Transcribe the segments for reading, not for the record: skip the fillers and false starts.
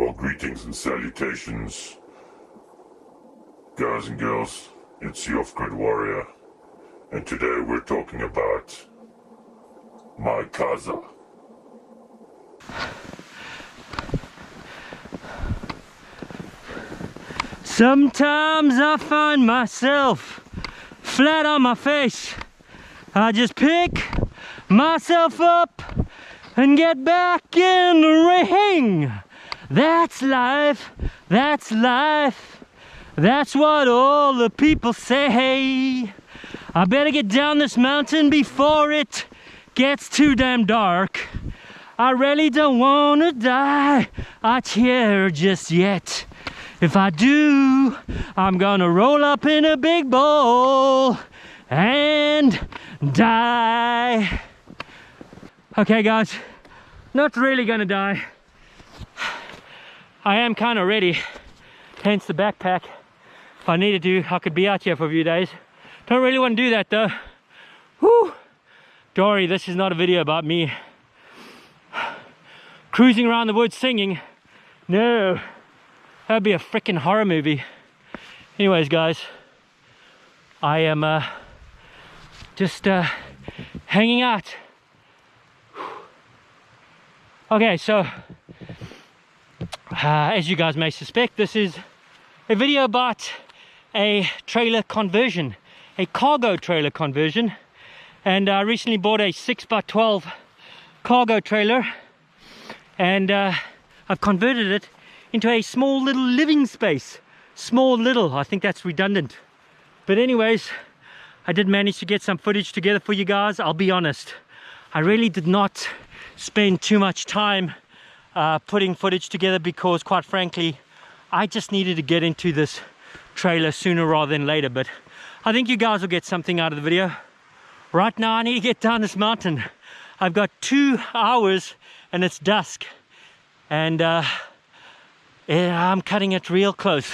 Well, greetings and salutations, guys and girls. It's the Off-Grid Warrior, and today we're talking about my casa. Sometimes I find myself flat on my face. I just pick myself up and get back in the ring. That's life, that's life, that's what all the people say. I better get down this mountain before it gets too damn dark. I really don't want to die out here just yet. If I do, I'm gonna roll up in a big bowl and die. Okay guys, not really gonna die. I am kind of ready, hence the backpack. If I needed to, I could be out here for a few days. Don't really want to do that though. Whew. Dory, this is not a video about me cruising around the woods singing. No, that'd be a freaking horror movie. Anyways guys, I am just hanging out. Okay, so as you guys may suspect, this is a video about a trailer conversion, a cargo trailer conversion. And I recently bought a 6x12 cargo trailer, and I've converted it into a small little living space. Small little, I think that's redundant. But anyways, I did manage to get some footage together for you guys. I'll be honest, I really did not spend too much time putting footage together because, quite frankly, I just needed to get into this trailer sooner rather than later. But I think you guys will get something out of the video. Right now I need to get down this mountain. I've got 2 hours and it's dusk, and yeah, I'm cutting it real close,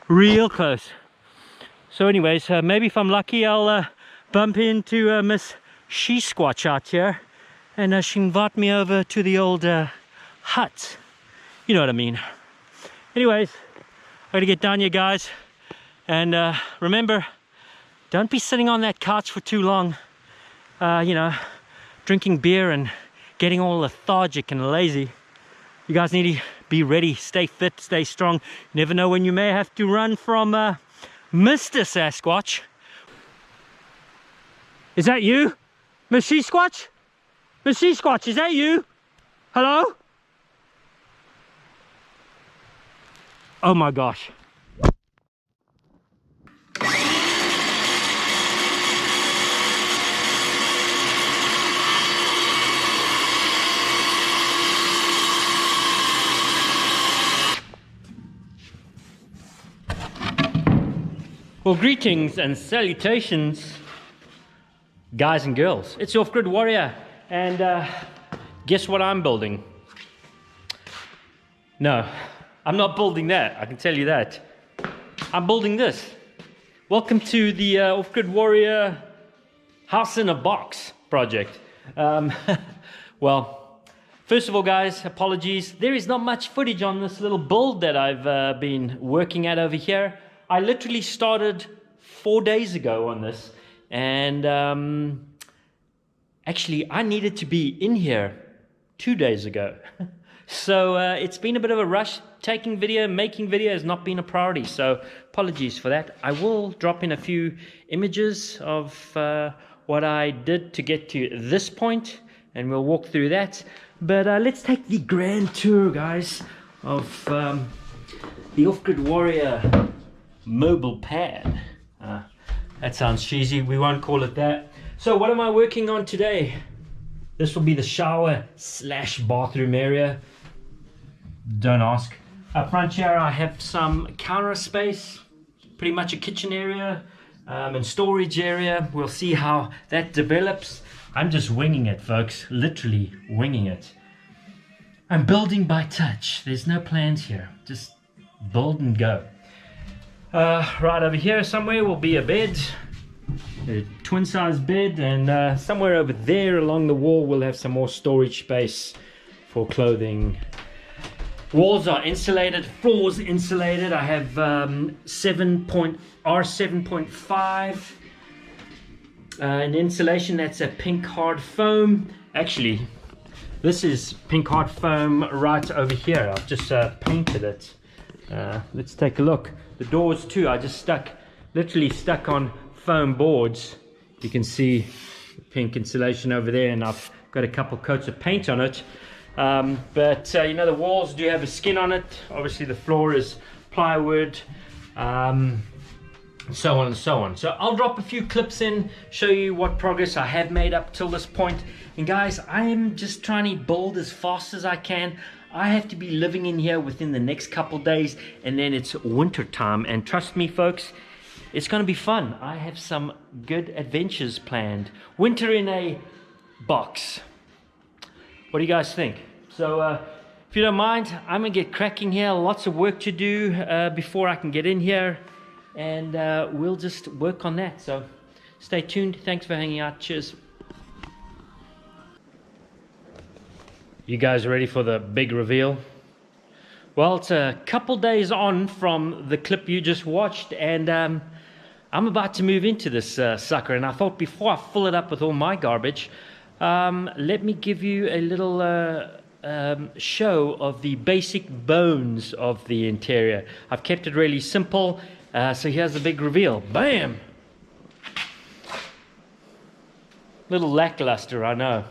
real close. So anyways, maybe if I'm lucky I'll bump into Miss She Squatch out here, and she invite me over to the old hut. You know what I mean. Anyways, I gotta get down here guys, and remember, don't be sitting on that couch for too long, you know, drinking beer and getting all lethargic and lazy. You guys need to be ready, stay fit, stay strong. You never know when you may have to run from Mr. Sasquatch. Is that you, Miss She Squatch? Miss She Squatch, is that you? Hello? Oh my gosh. Well, greetings and salutations, guys and girls. It's your Off-Grid Warrior, and guess what I'm building? No, I'm not building that, I can tell you that. I'm building this. Welcome to the Off-Grid Warrior House in a Box project. Well, first of all guys, apologies. There is not much footage on this little build that I've been working at over here. I literally started 4 days ago on this, and actually I needed to be in here 2 days ago. So it's been a bit of a rush. Taking video, making video has not been a priority, so apologies for that. I will drop in a few images of what I did to get to this point, and we'll walk through that. But let's take the grand tour, guys, of the Off-Grid Warrior mobile pad. That sounds cheesy, we won't call it that. So what am I working on today? This will be the shower slash bathroom area. Don't ask. Up front here I have some counter space, pretty much a kitchen area and storage area. We'll see how that develops. I'm just winging it, folks, literally winging it. I'm building by touch. There's no plans here, just build and go. Right over here somewhere will be a bed, a twin size bed, and somewhere over there along the wall we'll have some more storage space for clothing Walls are insulated, floors insulated. I have R7.5 an insulation. That's a pink hard foam. Actually, this is pink hard foam right over here. I've just painted it. Let's take a look. The doors too, I just literally stuck on foam boards. You can see the pink insulation over there, and I've got a couple coats of paint on it. But you know, the walls do have a skin on it. Obviously the floor is plywood, so on and so on. So I'll drop a few clips in, show you what progress I have made up till this point. And guys, I am just trying to build as fast as I can. I have to be living in here within the next couple days, and then it's winter time, and trust me folks, it's going to be fun. I have some good adventures planned. Winter in a box. What do you guys think? So if you don't mind, I'm gonna get cracking here. Lots of work to do before I can get in here, and we'll just work on that. So stay tuned. Thanks for hanging out. Cheers. You guys ready for the big reveal? Well, it's a couple days on from the clip you just watched, and I'm about to move into this sucker, and I thought before I fill it up with all my garbage, let me give you a little show of the basic bones of the interior. I've kept it really simple, so here's the big reveal. Bam! Little lackluster, I know.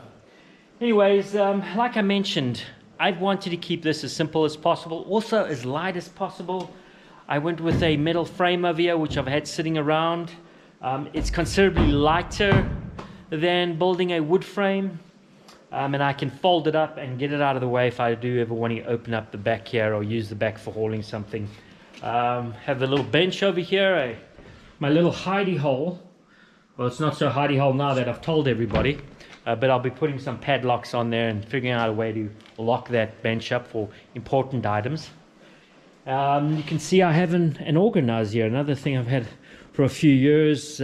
Anyways, like I mentioned, I wanted to keep this as simple as possible, also as light as possible. I went with a metal frame over here, which I've had sitting around. It's considerably lighter than building a wood frame, and I can fold it up and get it out of the way if I do ever want to open up the back here or use the back for hauling something. Have the little bench over here, my little hidey hole. Well, it's not so hidey hole now that I've told everybody, but I'll be putting some padlocks on there and figuring out a way to lock that bench up for important items. You can see I have an organizer here, another thing I've had for a few years.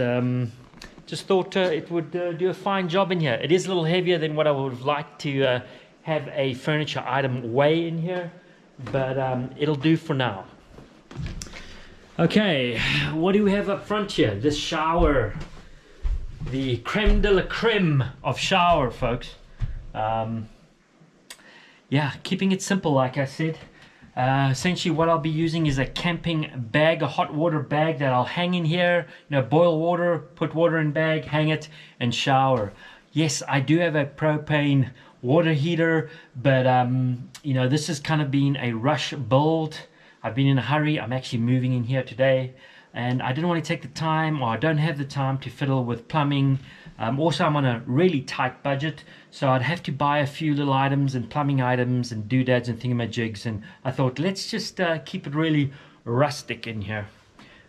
Just thought it would do a fine job in here. It is a little heavier than what I would have liked to have a furniture item weigh in here, but it'll do for now. Okay, what do we have up front here? This shower, the creme de la creme of shower, folks. Yeah, keeping it simple, like I said. Essentially what I'll be using is a camping bag, a hot water bag that I'll hang in here, you know, boil water, put water in bag, hang it, and shower. Yes, I do have a propane water heater, but you know, this has kind of been a rush build. I've been in a hurry. I'm actually moving in here today, and I didn't want to take the time, or I don't have the time to fiddle with plumbing. Also, I'm on a really tight budget, so I'd have to buy a few little items and plumbing items and doodads and thingamajigs, and I thought, let's just keep it really rustic in here.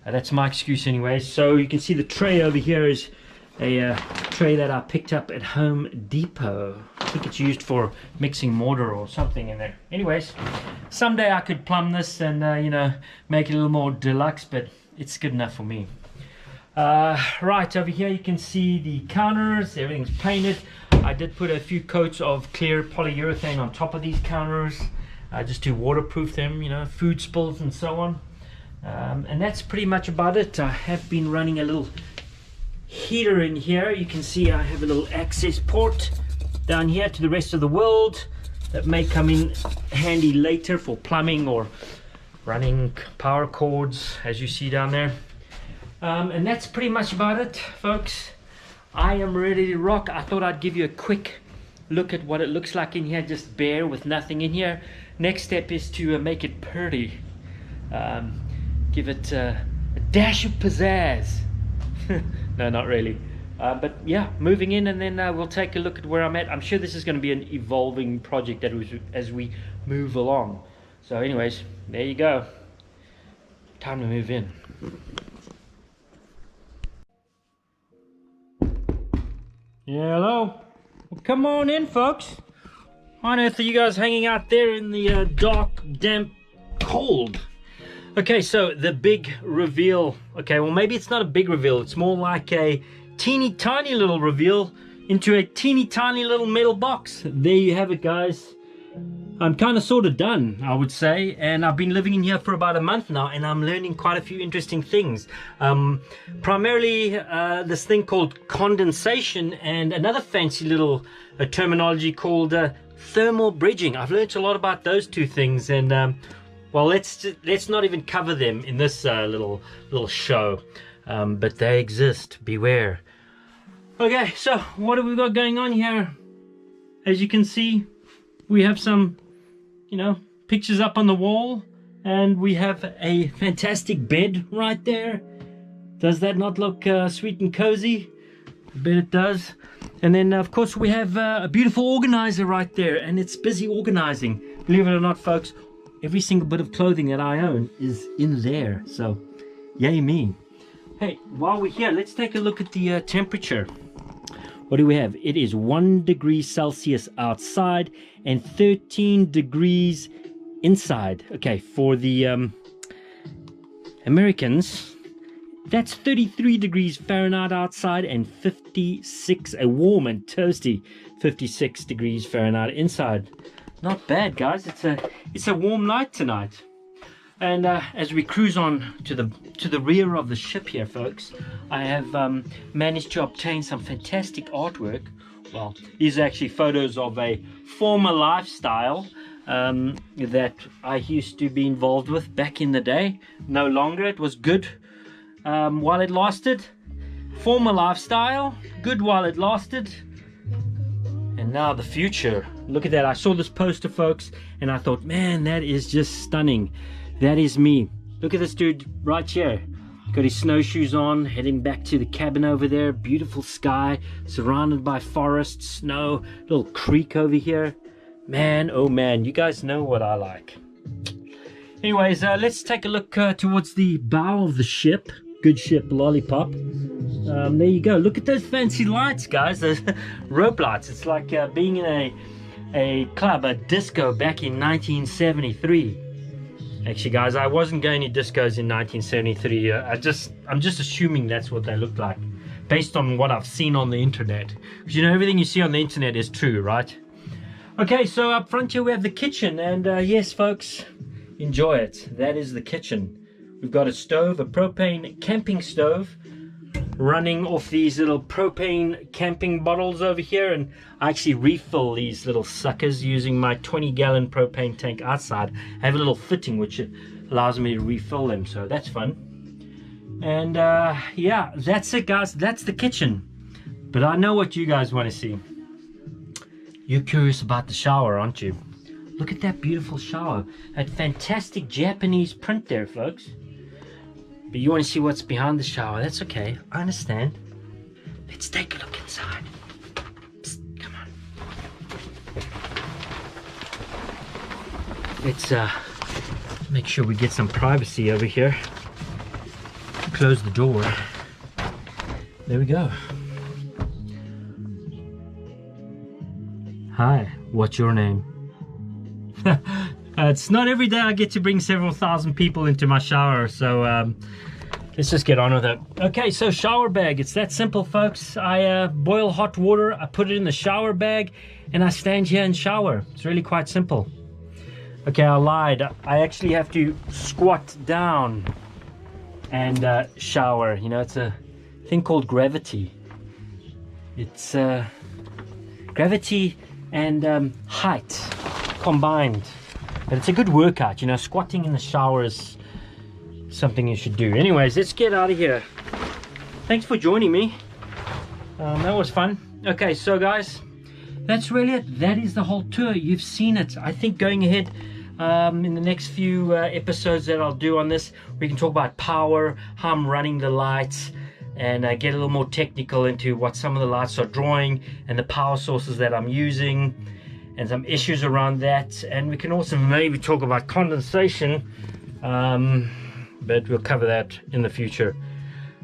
That's my excuse anyway. So you can see the tray over here is a tray that I picked up at Home Depot. I think it's used for mixing mortar or something in there. Anyways, someday I could plumb this and you know, make it a little more deluxe, but it's good enough for me. Right over here you can see the counters. Everything's painted. I did put a few coats of clear polyurethane on top of these counters, just to waterproof them, you know, food spills and so on. And that's pretty much about it. I have been running a little heater in here. You can see I have a little access port down here to the rest of the world that may come in handy later for plumbing or running power cords, as you see down there. And that's pretty much about it, folks. I am ready to rock. I thought I'd give you a quick look at what it looks like in here, just bare with nothing in here. Next step is to make it pretty. Give it a dash of pizzazz. No, not really. But yeah, moving in, and then we'll take a look at where I'm at. I'm sure this is going to be an evolving project as we move along. So anyways, there you go. Time to move in. Yeah, hello. Well, come on in, folks. Why on earth are you guys hanging out there in the dark, damp, cold? Okay, so the big reveal. Okay, well, maybe it's not a big reveal. It's more like a teeny tiny little reveal into a teeny tiny little metal box. There you have it, guys. I'm kind of sort of done, I would say, and I've been living in here for about a month now, and I'm learning quite a few interesting things. Primarily this thing called condensation, and another fancy little terminology called thermal bridging. I've learned a lot about those two things, and well, let's not even cover them in this little show, but they exist. Beware. Okay, so what have we got going on here? As you can see, we have some, you know, pictures up on the wall, and we have a fantastic bed right there. Does that not look sweet and cozy? I bet it does. And then of course we have a beautiful organizer right there, and it's busy organizing. Believe it or not, folks, every single bit of clothing that I own is in there, so yay me. Hey, while we're here, let's take a look at the temperature. What do we have? It is 1 degree Celsius outside and 13 degrees inside. Okay, for the Americans, that's 33 degrees Fahrenheit outside and 56, a warm and toasty 56 degrees Fahrenheit inside. Not bad, guys. It's a warm night tonight. And as we cruise on to the rear of the ship here, folks, I have managed to obtain some fantastic artwork. Well, these are actually photos of a former lifestyle that I used to be involved with back in the day. No longer. It was good while it lasted. Former lifestyle, good while it lasted. And now the future. Look at that. I saw this poster, folks, and I thought, man, that is just stunning. That is me. Look at this dude right here. Got his snowshoes on, heading back to the cabin over there. Beautiful sky, surrounded by forest, snow, little creek over here. Man, oh man, you guys know what I like. Anyways, let's take a look towards the bow of the ship. Good ship, Lollipop. There you go. Look at those fancy lights, guys. Those rope lights. It's like being in a club, a disco back in 1973. Actually, guys, I wasn't going to discos in 1973. I'm just assuming that's what they looked like, based on what I've seen on the internet. Because you know, everything you see on the internet is true, right? Okay, so up front here we have the kitchen, and yes, folks, enjoy it. That is the kitchen. We've got a stove, a propane camping stove, running off these little propane camping bottles over here, and I actually refill these little suckers using my 20-gallon propane tank outside. I have a little fitting which allows me to refill them, so that's fun. And yeah, that's it, guys. That's the kitchen. But I know what you guys want to see. You're curious about the shower, aren't you? Look at that beautiful shower. That fantastic Japanese print there, folks. But you want to see what's behind the shower. That's okay. I understand. Let's take a look inside. Psst, come on. Let's make sure we get some privacy over here. Close the door. There we go. Hi, what's your name? It's not every day I get to bring several thousand people into my shower, so let's just get on with it. Okay, so shower bag. It's that simple, folks. I boil hot water, I put it in the shower bag, and I stand here and shower. It's really quite simple. Okay, I lied. I actually have to squat down and shower. You know, it's a thing called gravity. It's gravity and height combined. But it's a good workout, you know. Squatting in the shower is something you should do. Anyways, let's get out of here. Thanks for joining me. That was fun. Okay, so guys, that's really it. That is the whole tour. You've seen it. I think going ahead in the next few episodes that I'll do on this, we can talk about power, how I'm running the lights, and get a little more technical into what some of the lights are drawing and the power sources that I'm using, and some issues around that. And we can also maybe talk about condensation, but we'll cover that in the future.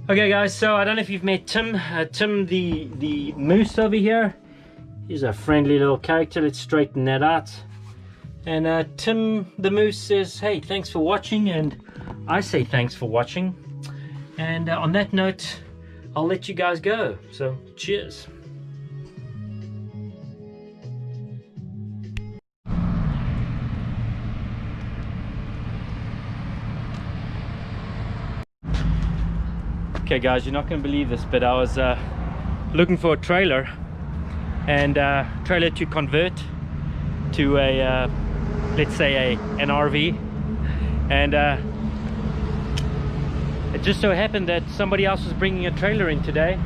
Okay guys, so I don't know if you've met Tim. Tim the moose over here. He's a friendly little character. Let's straighten that out. And Tim the moose says, hey, thanks for watching, and I say thanks for watching. And on that note, I'll let you guys go. So cheers. Okay guys, you're not going to believe this, but I was looking for a trailer to convert to a let's say an RV, and it just so happened that somebody else was bringing a trailer in today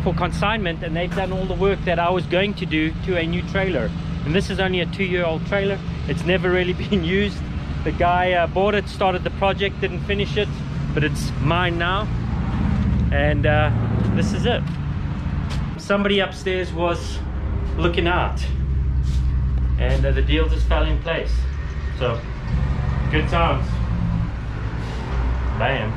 for consignment, and they've done all the work that I was going to do to a new trailer. And this is only a 2-year-old trailer. It's never really been used. The guy bought it, started the project, didn't finish it, but it's mine now, and this is it. Somebody upstairs was looking out, and the deal just fell in place. So good times. Bam.